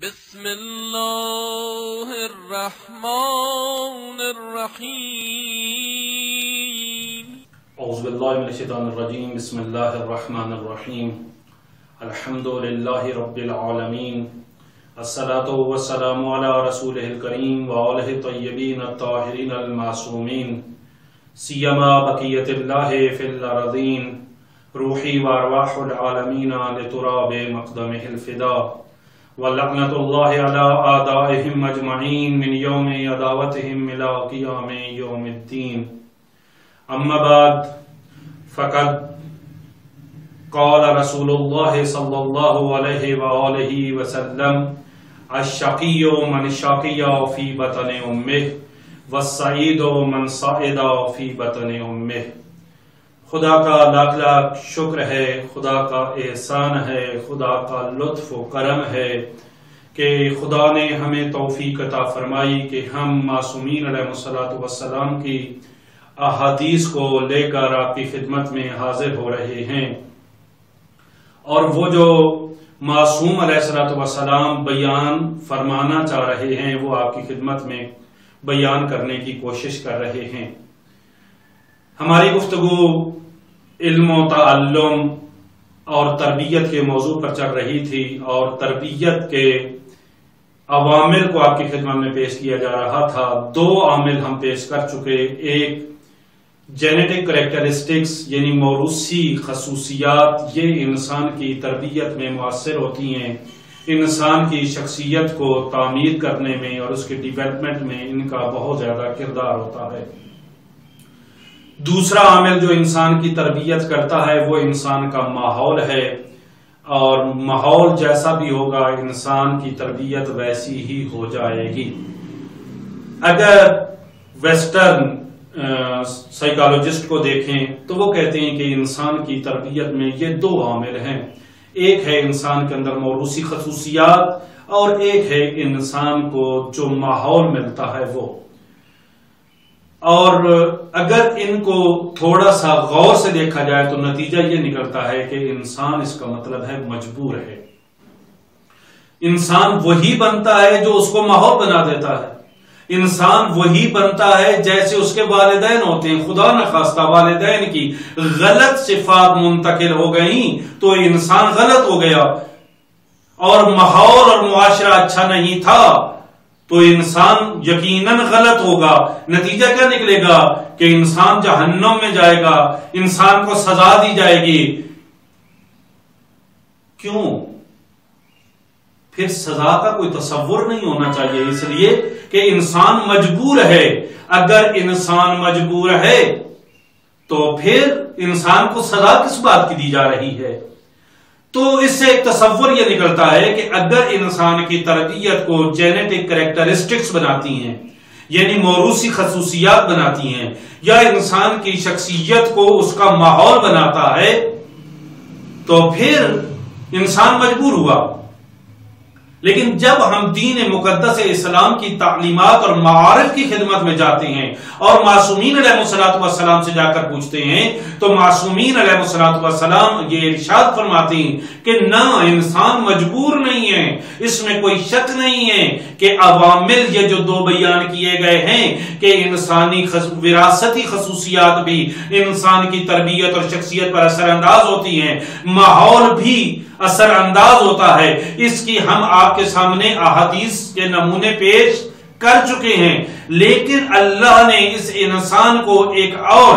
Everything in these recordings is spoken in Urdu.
بسم اللہ الرحمن الرحیم اعوذ باللہ من الشیطان الرجیم بسم اللہ الرحمن الرحیم الحمدللہ رب العالمین الصلاة والسلام علی رسولہ الکریم وآلہ الطیبین الطاہرین المعصومین سیما بقیت اللہ فی الارضین روحی وارواح العالمین لتراب مقدمہ الفدا وَلَعْنَةُ اللَّهِ عَلَىٰ آدَائِهِمْ أَجْمَعِينَ مِنْ يَوْمِ عَدَاوَتِهِمْ إِلَىٰ قِيَامِ يَوْمِ الدِّينِ أَمَّا بَعْدُ فَقَدْ قَالَ رَسُولُ اللَّهِ صَلَّى اللَّهُ عَلَيْهِ وَآلِهِ وَسَلَّمَ الشَّقِيُّ مَنْ شَقِيَ فِي بَطْنِ أُمِّهِ وَالسَّعِيدُ مَنْ سَعِدَ فِي بَطْنِ أُمِّهِ خدا کا لاکھ لاکھ شکر ہے، خدا کا احسان ہے، خدا کا لطف و کرم ہے کہ خدا نے ہمیں توفیق عطا فرمائی کہ ہم معصومین علیہ السلام کی احادیث کو لے کر آپ کی خدمت میں حاضر ہو رہے ہیں، اور وہ جو معصوم علیہ السلام بیان فرمانا چاہ رہے ہیں وہ آپ کی خدمت میں بیان کرنے کی کوشش کر رہے ہیں۔ ہماری گفتگو علم و تعلم اور تربیت کے موضوع پر چل رہی تھی، اور تربیت کے عوامل کو آپ کی خدمت میں پیش کیا جا رہا تھا۔ دو عامل ہم پیش کر چکے، ایک جینیٹک کریکٹرسٹکس یعنی موروثی خصوصیات، یہ انسان کی تربیت میں مؤثر ہوتی ہیں، انسان کی شخصیت کو تعمیر کرنے میں اور اس کے ڈیولپمنٹ میں ان کا بہت زیادہ کردار ہوتا ہے۔ دوسرا عامل جو انسان کی تربیت کرتا ہے وہ انسان کا ماحول ہے، اور ماحول جیسا بھی ہوگا انسان کی تربیت ویسی ہی ہو جائے گی۔ اگر ویسٹرن سائیکالوجسٹ کو دیکھیں تو وہ کہتے ہیں کہ انسان کی تربیت میں یہ دو عامل ہیں، ایک ہے انسان کے اندر موروثی خصوصیات اور ایک ہے انسان کو جو ماحول ملتا ہے وہ۔ اور اگر ان کو تھوڑا سا غور سے دیکھا جائے تو نتیجہ یہ نکلتا ہے کہ انسان اس کا مطلب ہے مجبور ہے۔ انسان وہی بنتا ہے جو اس کو ماحول بنا دیتا ہے، انسان وہی بنتا ہے جیسے اس کے والدین ہوتے ہیں۔ خدا نخواستہ والدین کی غلط صفات منتقل ہو گئیں تو انسان غلط ہو گیا، اور ماحول اور معاشرہ اچھا نہیں تھا تو انسان یقیناً غلط ہوگا۔ نتیجہ کیا نکلے گا کہ انسان جہنم میں جائے گا، انسان کو سزا دی جائے گی۔ کیوں؟ پھر سزا کا کوئی تصور نہیں ہونا چاہیے، اس لیے کہ انسان مجبور ہے۔ اگر انسان مجبور ہے تو پھر انسان کو سزا کس بات کی دی جا رہی ہے؟ تو اس سے ایک تصور یہ نکلتا ہے کہ اگر انسان کی تربیت کو جینیٹک کریکٹرسٹکس بناتی ہیں یعنی موروثی خصوصیات بناتی ہیں، یا انسان کی شخصیت کو اس کا ماحول بناتا ہے، تو پھر انسان مجبور ہوا۔ لیکن جب ہم دین مقدس اسلام کی تعلیمات اور معارف کی خدمت میں جاتے ہیں اور معصومین علیہ السلام سے جا کر پوچھتے ہیں تو معصومین علیہ السلام یہ ارشاد فرماتے ہیں کہ نہ، انسان مجبور نہیں ہے، اس میں کوئی شک نہیں ہے کہ عوامل یہ جو دو بیان کیے گئے ہیں کہ انسانی وراثتی خصوصیات بھی انسان کی تربیت اور شخصیت پر اثر انداز ہوتی ہیں، ماحول بھی اثر انداز ہوتا ہے۔ اس کی ہم آپ کے سامنے احادیث کے نمونے پیش کر چکے ہیں، لیکن اللہ نے اس انسان کو ایک اور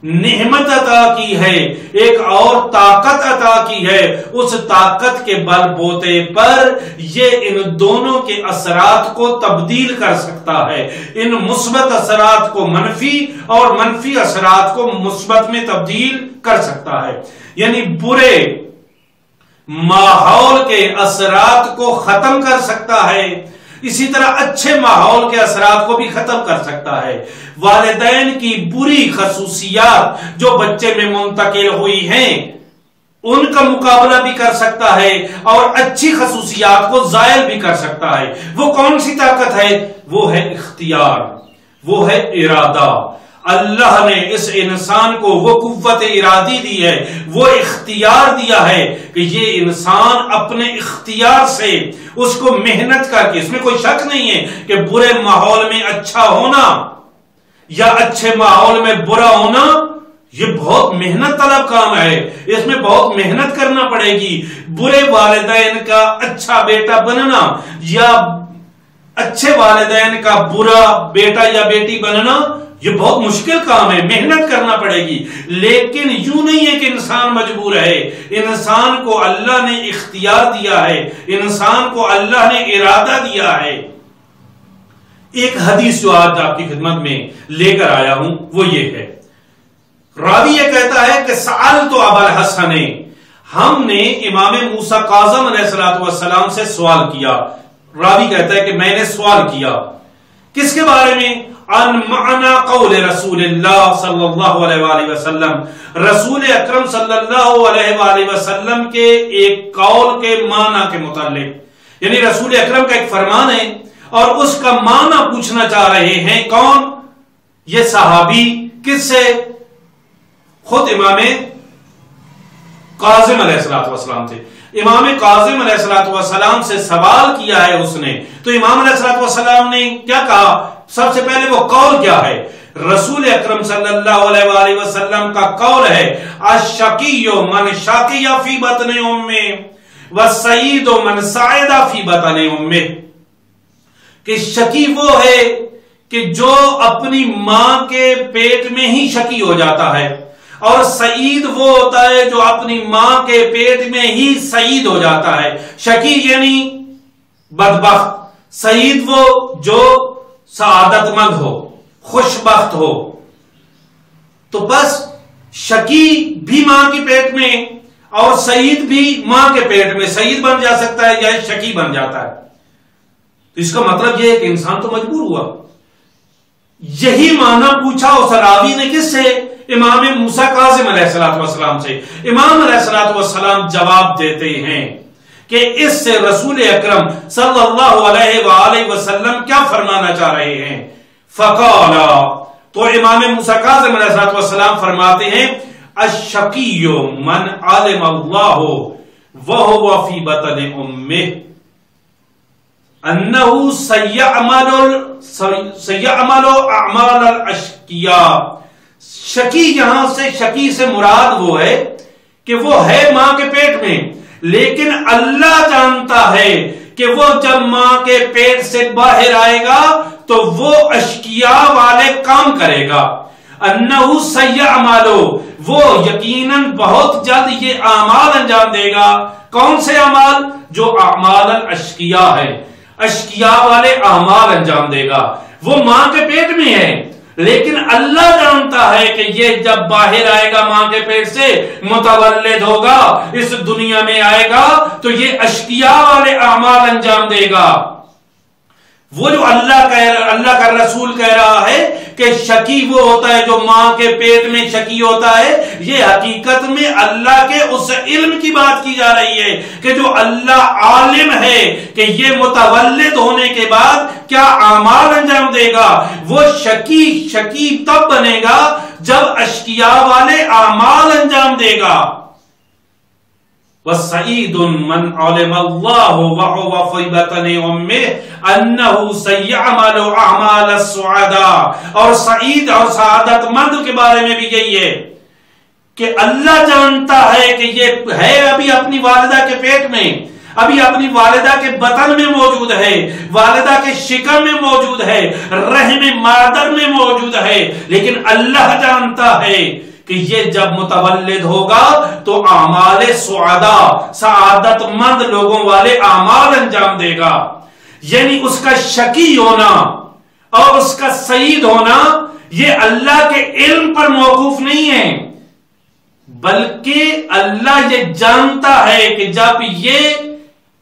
نعمت عطا کی ہے، ایک اور طاقت عطا کی ہے۔ اس طاقت کے بل بوتے پر یہ ان دونوں کے اثرات کو تبدیل کر سکتا ہے، ان مثبت اثرات کو منفی اور منفی اثرات کو مثبت میں تبدیل کر سکتا ہے، یعنی برے ماحول کے اثرات کو ختم کر سکتا ہے، اسی طرح اچھے ماحول کے اثرات کو بھی ختم کر سکتا ہے۔ والدین کی بری خصوصیات جو بچے میں منتقل ہوئی ہیں ان کا مقابلہ بھی کر سکتا ہے اور اچھی خصوصیات کو زائل بھی کر سکتا ہے۔ وہ کون سی طاقت ہے؟ وہ ہے اختیار، وہ ہے ارادہ۔ اللہ نے اس انسان کو وہ قوت ارادی دی ہے، وہ اختیار دیا ہے کہ یہ انسان اپنے اختیار سے اس کو محنت کر کے، اس میں کوئی شک نہیں ہے کہ برے ماحول میں اچھا ہونا یا اچھے ماحول میں برا ہونا یہ بہت محنت طلب کام ہے، اس میں بہت محنت کرنا پڑے گی۔ برے والدین کا اچھا بیٹا بننا یا اچھے والدین کا برا بیٹا یا بیٹی بننا یہ بہت مشکل کام ہے، محنت کرنا پڑے گی۔ لیکن یوں نہیں ہے کہ انسان مجبور ہے، انسان کو اللہ نے اختیار دیا ہے، انسان کو اللہ نے ارادہ دیا ہے۔ ایک حدیث جو آج آپ کی خدمت میں لے کر آیا ہوں وہ یہ ہے، راوی یہ کہتا ہے کہ سألت ابا الحسن، ہم نے امام موسیٰ کاظم علیہ السلام سے سوال کیا۔ راوی کہتا ہے کہ میں نے سوال کیا کس کے بارے میں؟ عن معنی قول رسول اللہ صلی اللہ علیہ وآلہ وسلم، رسول اکرم صلی اللہ علیہ وآلہ وسلم کے ایک قول کے معنی کے متعلق، یعنی رسول اکرم کا ایک فرمان ہے اور اس کا معنی پوچھنا چاہ رہے ہیں۔ کون؟ یہ صحابی۔ کس سے؟ خود امام کاظم علیہ السلام سے۔ امام کاظم علیہ السلام سے سوال کیا ہے اس نے، تو امام علیہ السلام نے کیا کہا؟ سب سے پہلے وہ قول کیا ہے؟ رسول اکرم صلی اللہ علیہ وآلہ وسلم کا قول ہے، الشقی من شقی فی بطن امہ والسعید من سعد فی بطن امہ، کہ شقی وہ ہے کہ جو اپنی ماں کے پیٹ میں ہی شقی ہو جاتا ہے، اور سعید وہ ہوتا ہے جو اپنی ماں کے پیٹ میں ہی سعید ہو جاتا ہے۔ شقی یعنی بدبخت، سعید وہ جو سعادت مند ہو، خوش بخت ہو۔ تو بس شقی بھی ماں کے پیٹ میں اور سعید بھی ماں کے پیٹ میں، سعید بن جا سکتا ہے یا شقی بن جاتا ہے۔ تو اس کا مطلب یہ ہے کہ انسان تو مجبور ہوا۔ یہی معنی پوچھا اس راوی نے کس سے؟ امام موسیٰ کاظم علیہ السلام سے۔ امام علیہ السلام جواب دیتے ہیں کہ اس سے رسول اکرم صلی اللہ علیہ وآلہ وسلم کیا فرمانا چاہ رہے ہیں؟ فقالا، تو امام موسیٰ کاظم علیہ السلام فرماتے ہیں، الشقی من علم اللہ وہو فی بطن امہ انہو سیعمل اعمال الاشقیاء۔ شقی یہاں سے، شقی سے مراد وہ ہے کہ وہ ہے ماں کے پیٹ میں، لیکن اللہ جانتا ہے کہ وہ جب ماں کے پیٹ سے باہر آئے گا تو وہ اشقیاء والے کام کرے گا۔ انہو سیعمل، وہ یقیناً بہت جلد یہ اعمال انجام دے گا۔ کون سے اعمال؟ جو اعمال الاشقیاء ہے، اشقیاء والے اعمال انجام دے گا۔ وہ ماں کے پیٹ میں ہے، لیکن اللہ جانتا ہے کہ یہ جب باہر آئے گا ماں کے پیٹ سے، متولد ہوگا، اس دنیا میں آئے گا تو یہ اشقیاء والے اعمال انجام دے گا۔ وہ جو اللہ کا رسول کہہ رہا ہے کہ شقی وہ ہوتا ہے جو ماں کے پیٹ میں شقی ہوتا ہے، یہ حقیقت میں اللہ کے اس علم کی بات کی جا رہی ہے کہ جو اللہ عالم ہے کہ یہ متولد ہونے کے بعد کیا اعمال انجام دے گا۔ وہ شقی تب بنے گا جب اشقیاء والے اعمال انجام دے گا۔ وَسَعِيدٌ مَنْ عَلِمَ اللَّهُ وَهُوَ فِي بَطْنِ أُمِّهِ أَنَّهُ سَيَعْمَلُ أَعْمَالَ السُّعَدَاءِ، اور سعید اور سعادت مند کے بارے میں بھی یہی ہے کہ اللہ جانتا ہے کہ یہ ہے ابھی اپنی والدہ کے پیٹ میں، ابھی اپنی والدہ کے بطن میں موجود ہے، والدہ کے شکم میں موجود ہے، رحم مادر میں موجود ہے، لیکن اللہ جانتا ہے کہ یہ جب متولد ہوگا تو اعمال سعداء، سعادت مند لوگوں والے اعمال انجام دے گا۔ یعنی اس کا شقی ہونا اور اس کا سعید ہونا یہ اللہ کے علم پر موقوف نہیں ہے، بلکہ اللہ یہ جانتا ہے کہ جب یہ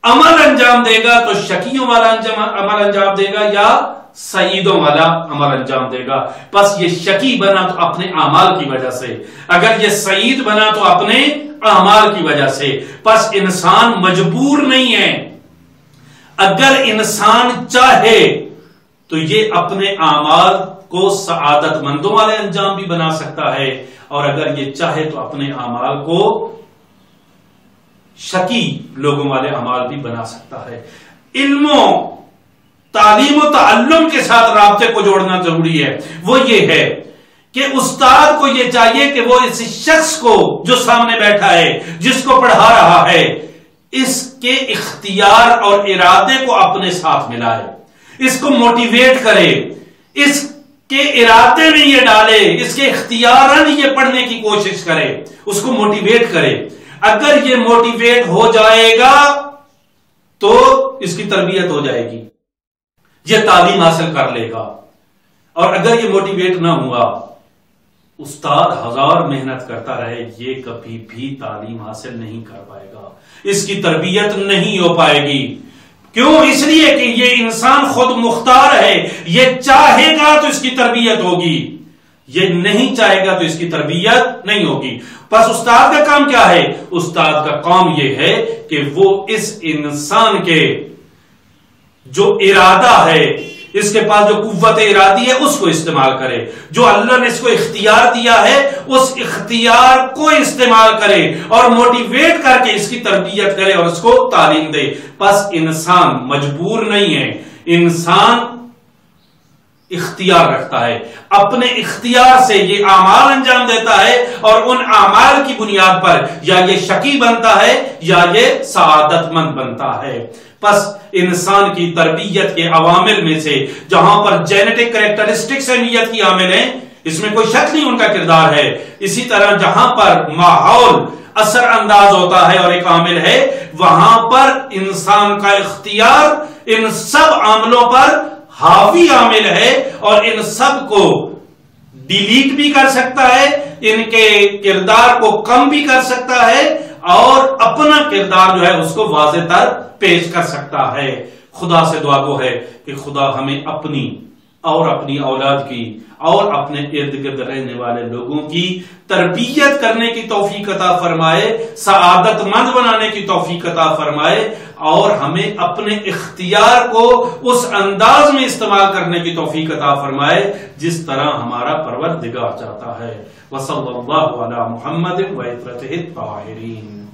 عمل انجام دے گا تو شقیوں والا عمل انجام دے گا یا سعیدوں والا عمل انجام دے گا۔ پس یہ شقی بنا تو اپنے اعمال کی وجہ سے، اگر یہ سعید بنا تو اپنے اعمال کی وجہ سے۔ پس انسان مجبور نہیں ہے، اگر انسان چاہے تو یہ اپنے اعمال کو سعادت مندوں والے انجام بھی بنا سکتا ہے، اور اگر یہ چاہے تو اپنے اعمال کو شقی لوگوں والے اعمال بھی بنا سکتا ہے۔ علم و تعلیم و تعلم کے ساتھ رابطے کو جوڑنا ضروری ہے۔ وہ یہ ہے کہ استاد کو یہ چاہیے کہ وہ اس شخص کو جو سامنے بیٹھا ہے، جس کو پڑھا رہا ہے، اس کے اختیار اور ارادے کو اپنے ساتھ ملائے، اس کو موٹیویٹ کرے، اس کے ارادے میں یہ ڈالے، اس کے اختیارن یہ پڑھنے کی کوشش کرے، اس کو موٹیویٹ کرے۔ اگر یہ موٹیویٹ ہو جائے گا تو اس کی تربیت ہو جائے گی، یہ تعلیم حاصل کر لے گا۔ اور اگر یہ موٹیویٹ نہ ہوا، استاد ہزار محنت کرتا رہے، یہ کبھی بھی تعلیم حاصل نہیں کر پائے گا، اس کی تربیت نہیں ہو پائے گی۔ کیوں؟ اس لیے کہ یہ انسان خود مختار ہے، یہ چاہے گا تو اس کی تربیت ہوگی، یہ نہیں چاہے گا تو اس کی تربیت نہیں ہوگی۔ بس استاد کا کام کیا ہے؟ استاد کا کام یہ ہے کہ وہ اس انسان کے جو ارادہ ہے، اس کے پاس جو قوت ارادی ہے، اس کو استعمال کرے۔ جو اللہ نے اس کو اختیار دیا ہے، اس اختیار کو استعمال کرے اور موٹیویٹ کر کے اس کی تربیت کرے اور اس کو تعلیم دے۔ بس انسان مجبور نہیں ہے، انسان اختیار رکھتا ہے، اپنے اختیار سے یہ اعمال انجام دیتا ہے، اور ان اعمال کی بنیاد پر یا یہ شقی بنتا ہے یا یہ سعادت مند بنتا ہے۔ پس انسان کی تربیت کے عوامل میں سے جہاں پر جینیٹک کریکٹرسٹکس اہمیت کی عامل ہیں، اس میں کوئی شک نہیں ان کا کردار ہے، اسی طرح جہاں پر ماحول اثر انداز ہوتا ہے اور ایک عامل ہے، وہاں پر انسان کا اختیار ان سب عاملوں پر حاوی عامل ہے، اور ان سب کو ڈیلیٹ بھی کر سکتا ہے، ان کے کردار کو کم بھی کر سکتا ہے، اور اپنا کردار جو ہے اس کو واضح تر پیش کر سکتا ہے۔ خدا سے دعا گو ہے کہ خدا ہمیں اپنی اور اپنی اولاد کی اور اپنے ارد گرد رہنے والے لوگوں کی تربیت کرنے کی توفیق عطا فرمائے، سعادت مند بنانے کی توفیق عطا فرمائے، اور ہمیں اپنے اختیار کو اس انداز میں استعمال کرنے کی توفیق عطا فرمائے جس طرح ہمارا پروردگار چاہتا ہے۔ وصلی اللہ علی محمد و عطرتہ الطاہرین۔